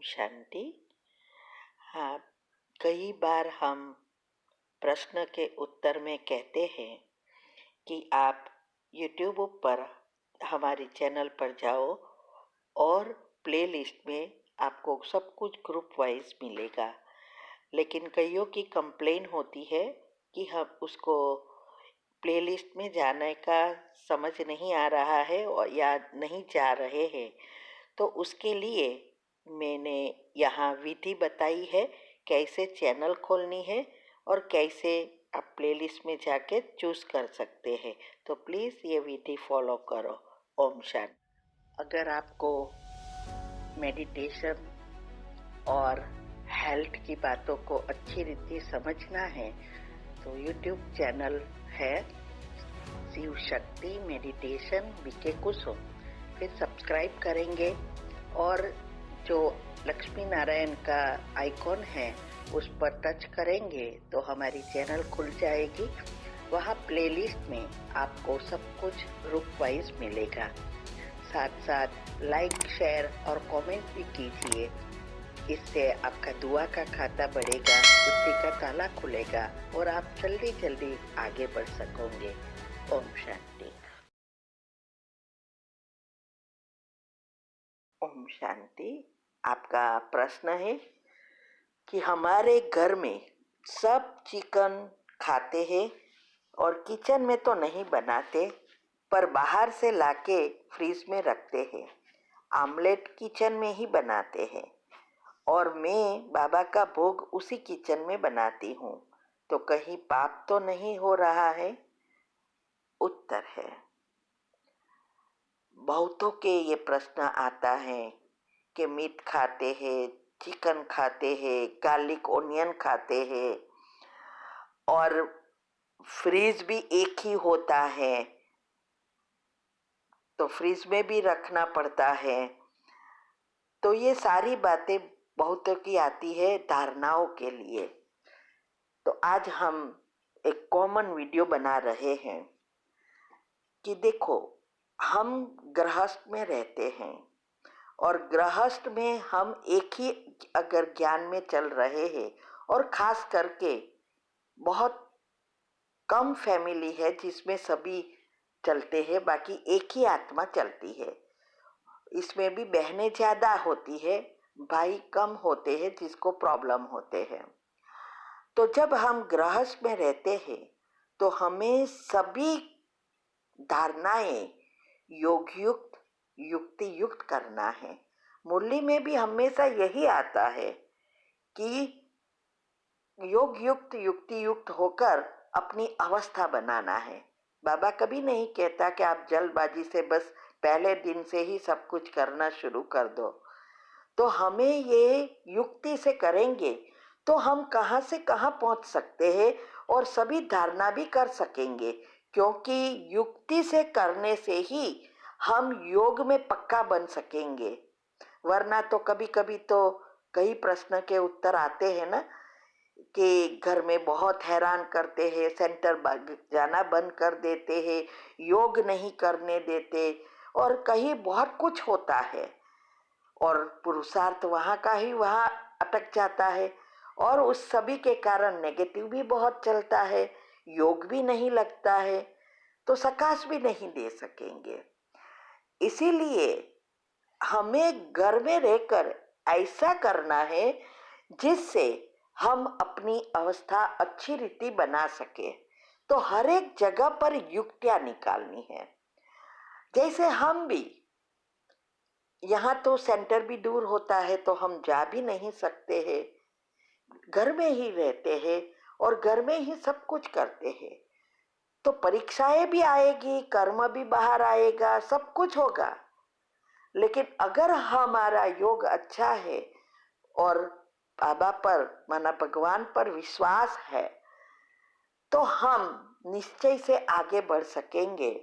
शांति। हाँ, कई बार हम प्रश्न के उत्तर में कहते हैं कि आप YouTube पर हमारे चैनल पर जाओ और प्लेलिस्ट में आपको सब कुछ ग्रुप वाइज मिलेगा। लेकिन कईयों की कंप्लेन होती है कि हम उसको प्लेलिस्ट में जाने का समझ नहीं आ रहा है और या नहीं जा रहे हैं। तो उसके लिए मैंने यहाँ विधि बताई है कैसे चैनल खोलनी है और कैसे आप प्लेलिस्ट में जाके चूज़ कर सकते हैं। तो प्लीज़ ये विधि फॉलो करो। ओम शांति। अगर आपको मेडिटेशन और हेल्थ की बातों को अच्छी रीति समझना है तो यूट्यूब चैनल है शिव शक्ति मेडिटेशन बीके कुसुम, फिर सब्सक्राइब करेंगे और जो लक्ष्मी नारायण का आइकॉन है उस पर टच करेंगे तो हमारी चैनल खुल जाएगी। वहाँ प्लेलिस्ट में आपको सब कुछ ग्रुप वाइज मिलेगा। साथ साथ लाइक शेयर और कमेंट भी कीजिए, इससे आपका दुआ का खाता बढ़ेगा, बुद्धि का ताला खुलेगा और आप जल्दी जल्दी आगे बढ़ सकोगे। ओम शांति। ओम शांति। आपका प्रश्न है कि हमारे घर में सब चिकन खाते हैं और किचन में तो नहीं बनाते, पर बाहर से लाके फ्रीज में रखते हैं। आमलेट किचन में ही बनाते हैं और मैं बाबा का भोग उसी किचन में बनाती हूँ, तो कहीं पाप तो नहीं हो रहा है? उत्तर है, बहुतों के ये प्रश्न आता है कि मीट खाते हैं, चिकन खाते हैं, गार्लिक ओनियन खाते हैं और फ्रीज भी एक ही होता है तो फ्रीज में भी रखना पड़ता है। तो ये सारी बातें बहुतों की आती है धारणाओं के लिए। तो आज हम एक कॉमन वीडियो बना रहे हैं कि देखो, हम गृहस्थ में रहते हैं और गृहस्थ में हम एक ही अगर ज्ञान में चल रहे हैं और खास करके बहुत कम फैमिली है जिसमें सभी चलते हैं, बाकी एक ही आत्मा चलती है। इसमें भी बहनें ज़्यादा होती है, भाई कम होते हैं जिसको प्रॉब्लम होते हैं। तो जब हम गृहस्थ में रहते हैं तो हमें सभी धारणाएं योगयुक्त युक्ति युक्त करना है। मुरली में भी हमेशा यही आता है कि योग युक्त युक्ति युक्त होकर अपनी अवस्था बनाना है। बाबा कभी नहीं कहता कि आप जल्दबाजी से बस पहले दिन से ही सब कुछ करना शुरू कर दो। तो हमें ये युक्ति से करेंगे तो हम कहाँ से कहाँ पहुँच सकते हैं और सभी धारणा भी कर सकेंगे, क्योंकि युक्ति से करने से ही हम योग में पक्का बन सकेंगे। वरना तो कभी कभी तो कई प्रश्न के उत्तर आते हैं ना कि घर में बहुत हैरान करते हैं, सेंटर जाना बंद कर देते हैं, योग नहीं करने देते और कहीं बहुत कुछ होता है और पुरुषार्थ वहाँ का ही वहाँ अटक जाता है और उस सभी के कारण नेगेटिव भी बहुत चलता है, योग भी नहीं लगता है, तो सकाश भी नहीं दे सकेंगे। इसीलिए हमें घर में रहकर ऐसा करना है जिससे हम अपनी अवस्था अच्छी रीति बना सके। तो हर एक जगह पर युक्तियां निकालनी है। जैसे हम भी यहाँ तो सेंटर भी दूर होता है तो हम जा भी नहीं सकते हैं, घर में ही रहते हैं और घर में ही सब कुछ करते हैं। तो परीक्षाएं भी आएगी, कर्म भी बाहर आएगा, सब कुछ होगा। लेकिन अगर हमारा योग अच्छा है और बाबा पर माना भगवान पर विश्वास है तो हम निश्चय से आगे बढ़ सकेंगे।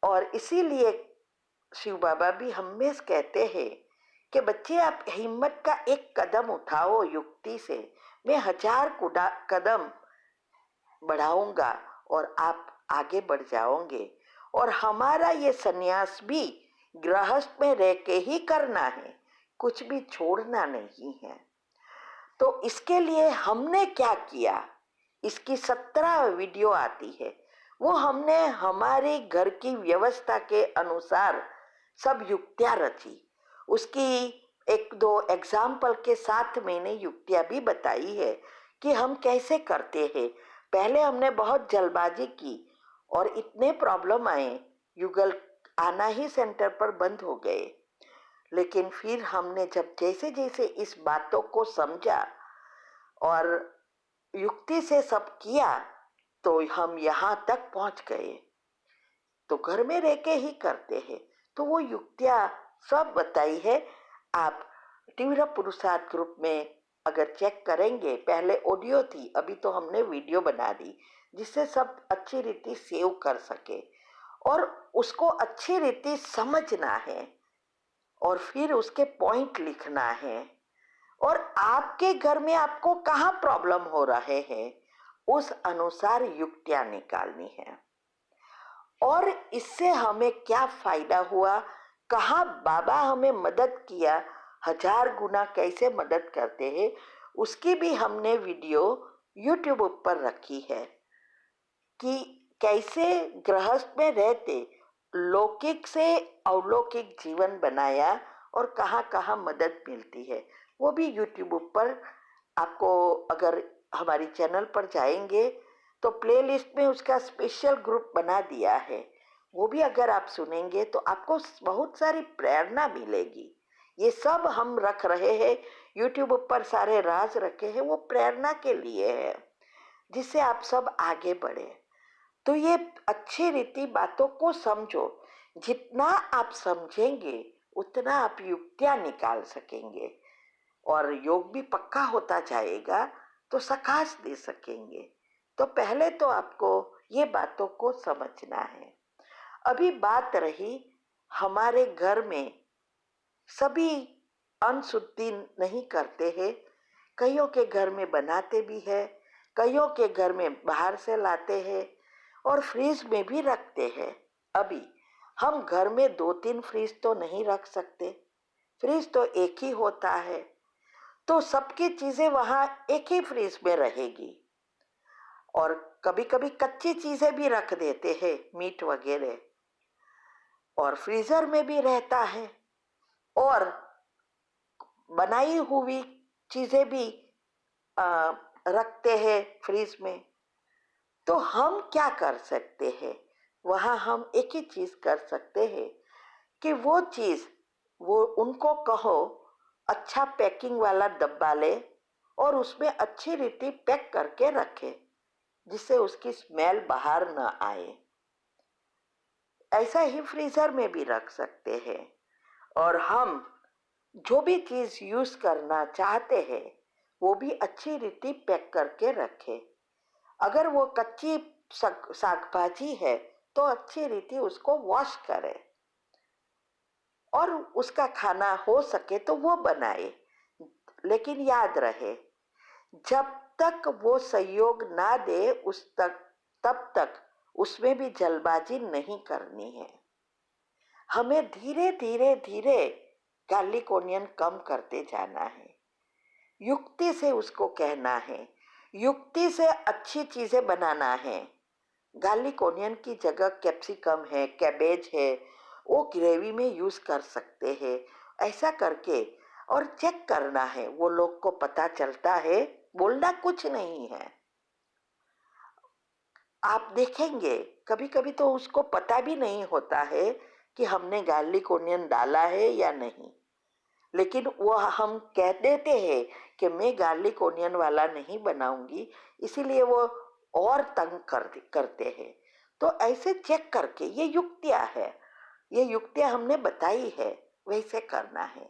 और इसीलिए शिव बाबा भी हमेशा कहते हैं कि बच्चे आप हिम्मत का एक कदम उठाओ युक्ति से, मैं 1000 कदम बढ़ाऊंगा और आप आगे बढ़ जाओगे। और हमारा ये संन्यास भी गृहस्थ में रह के ही करना है, कुछ भी छोड़ना नहीं है। तो इसके लिए हमने क्या किया, इसकी 17 वीडियो आती है, वो हमने हमारे घर की व्यवस्था के अनुसार सब युक्तियाँ रची। उसकी एक दो एग्जाम्पल के साथ मैंने युक्तियाँ भी बताई है कि हम कैसे करते हैं। पहले हमने बहुत जल्दबाजी की और इतने प्रॉब्लम आए, युगल आना ही सेंटर पर बंद हो गए। लेकिन फिर हमने जब जैसे जैसे इस बातों को समझा और युक्ति से सब किया तो हम यहाँ तक पहुँच गए। तो घर में रह के ही करते हैं। तो वो युक्तियाँ सब बताई है। आप तीव्र पुरुषार्थ ग्रुप में अगर चेक करेंगे, पहले ऑडियो थी, अभी तो हमने वीडियो बना दी जिससे सब अच्छी रीति सेव कर सके और उसको अच्छी रीति समझना है और फिर उसके पॉइंट लिखना है और आपके घर में आपको कहाँ प्रॉब्लम हो रहे हैं उस अनुसार युक्तियाँ निकालनी है। और इससे हमें क्या फायदा हुआ, कहाँ बाबा हमें मदद किया, 1000 गुना कैसे मदद करते हैं, उसकी भी हमने वीडियो यूट्यूब पर रखी है कि कैसे गृहस्थ में रहते लौकिक से अलौकिक जीवन बनाया और कहाँ कहाँ मदद मिलती है। वो भी यूट्यूब पर आपको, अगर हमारी चैनल पर जाएंगे तो प्लेलिस्ट में उसका स्पेशल ग्रुप बना दिया है। वो भी अगर आप सुनेंगे तो आपको बहुत सारी प्रेरणा मिलेगी। ये सब हम रख रहे हैं यूट्यूब पर, सारे राज रखे हैं, वो प्रेरणा के लिए है जिससे आप सब आगे बढ़े। तो ये अच्छी रीति बातों को समझो। जितना आप समझेंगे उतना आप युक्तियाँ निकाल सकेंगे और योग भी पक्का होता जाएगा तो सकाश दे सकेंगे। तो पहले तो आपको ये बातों को समझना है। अभी बात रही हमारे घर में सभी अनशुद्धि नहीं करते हैं, कईयों के घर में बनाते भी है, कईयों के घर में बाहर से लाते हैं और फ्रीज में भी रखते हैं। अभी हम घर में 2-3 फ्रीज तो नहीं रख सकते, फ्रीज तो एक ही होता है, तो सबकी चीजें वहां एक ही फ्रीज में रहेगी। और कभी कभी कच्ची चीजें भी रख देते हैं, मीट वगैरह, और फ्रीजर में भी रहता है और बनाई हुई चीजें भी आ, रखते हैं फ्रीज में। तो हम क्या कर सकते हैं, वहां हम एक ही चीज कर सकते हैं कि वो चीज, वो उनको कहो अच्छा पैकिंग वाला डब्बा ले और उसमें अच्छी रीति पैक करके रखे जिससे उसकी स्मेल बाहर न आए। ऐसा ही फ्रीजर में भी रख सकते हैं। और हम जो भी चीज यूज करना चाहते हैं वो भी अच्छी रीति पैक करके रखें। अगर वो कच्ची साग भाजी है तो अच्छी रीति उसको वॉश करें और उसका खाना हो सके तो वो बनाए। लेकिन याद रहे, जब तक वो सहयोग ना दे उस तक, तब तक उसमें भी जल्दबाजी नहीं करनी है। हमें धीरे धीरे धीरे गार्लिक ओनियन कम करते जाना है, युक्ति से उसको कहना है, युक्ति से अच्छी चीजें बनाना है। गार्लिक ओनियन की जगह कैप्सिकम है, कैबेज है, वो ग्रेवी में यूज कर सकते हैं। ऐसा करके और चेक करना है, वो लोग को पता चलता है, बोलना कुछ नहीं है। आप देखेंगे कभी कभी तो उसको पता भी नहीं होता है कि हमने गार्लिक ओनियन डाला है या नहीं, लेकिन वो हम कह देते हैं कि मैं गार्लिक ओनियन वाला नहीं बनाऊंगी, इसीलिए वो और तंग करते हैं। तो ऐसे चेक करके, ये युक्तियाँ है, ये युक्तियाँ हमने बताई है, वैसे करना है।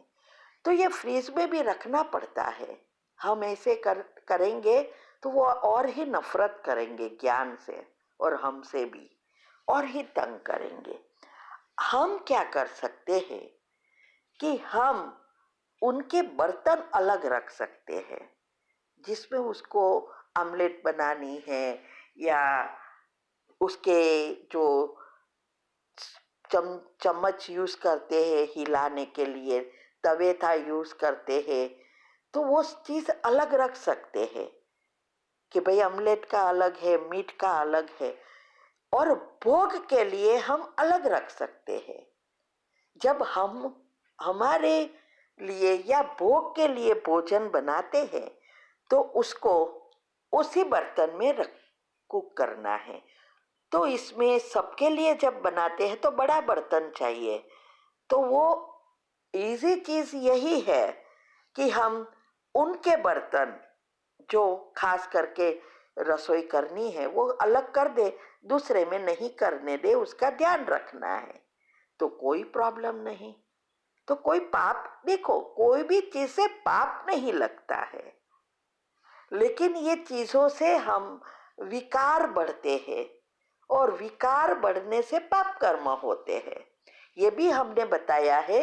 तो ये फ्रीज में भी रखना पड़ता है। हम ऐसे करेंगे तो वो और ही नफरत करेंगे ज्ञान से और हमसे भी और ही तंग करेंगे। हम क्या कर सकते हैं कि हम उनके बर्तन अलग रख सकते हैं जिसमें उसको आमलेट बनानी है या उसके जो चम्मच यूज करते हैं हिलाने के लिए, तवे था यूज करते हैं, तो वो चीज अलग रख सकते हैं कि भाई ऑमलेट का अलग है, मीट का अलग है। और भोग के लिए हम अलग रख सकते हैं। जब हम हमारे लिए या भोग के लिए भोजन बनाते हैं तो उसको उसी बर्तन में रख कुक करना है। तो इसमें सबके लिए जब बनाते हैं तो बड़ा बर्तन चाहिए। तो वो इजी चीज यही है कि हम उनके बर्तन जो खास करके रसोई करनी है वो अलग कर दे, दूसरे में नहीं करने दे, उसका ध्यान रखना है, तो कोई प्रॉब्लम नहीं। तो कोई पाप, देखो कोई भी चीज से पाप नहीं लगता है, लेकिन ये चीजों से हम विकार बढ़ते हैं और विकार बढ़ने से पाप कर्म होते हैं। ये भी हमने बताया है।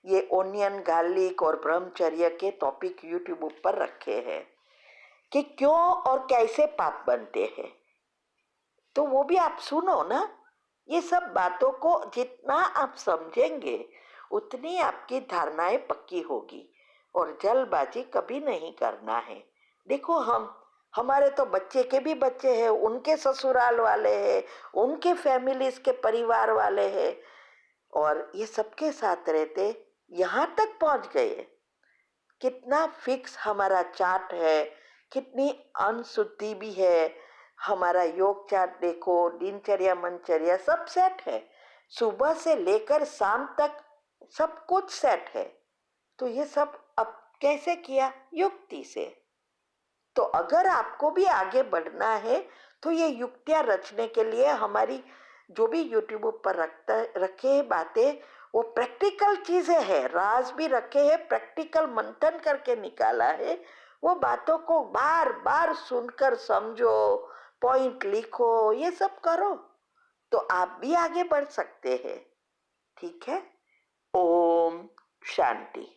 ये ओनियन, गार्लिक और ब्रह्मचर्य के टॉपिक यूट्यूब पर रखे हैं कि क्यों और कैसे पाप बनते हैं। तो वो भी आप सुनो ना। ये सब बातों को जितना आप समझेंगे उतनी आपकी धारणाएं पक्की होगी। और जल्दबाजी कभी नहीं करना है। देखो हमारे तो बच्चे के भी बच्चे हैं, उनके ससुराल वाले हैं, उनके फैमिलीज के परिवार वाले हैं, और ये सबके साथ रहते यहाँ तक पहुंच गए। कितना फिक्स हमारा चार्ट है, कितनी अनशुद्धि भी है। हमारा योग चार्ट देखो, दिनचर्या मनचर्या सब सेट है, सुबह से लेकर शाम तक सब कुछ सेट है। तो ये सब अब कैसे किया? युक्ति से। तो अगर आपको भी आगे बढ़ना है तो ये युक्तियां रचने के लिए हमारी जो भी यूट्यूब पर रखे हैं बातें, वो प्रैक्टिकल चीजें हैं, राज भी रखे हैं, प्रैक्टिकल मंथन करके निकाला है। वो बातों को बार बार सुनकर समझो, पॉइंट लिखो, ये सब करो तो आप भी आगे बढ़ सकते हैं। ठीक है। ओम शांति।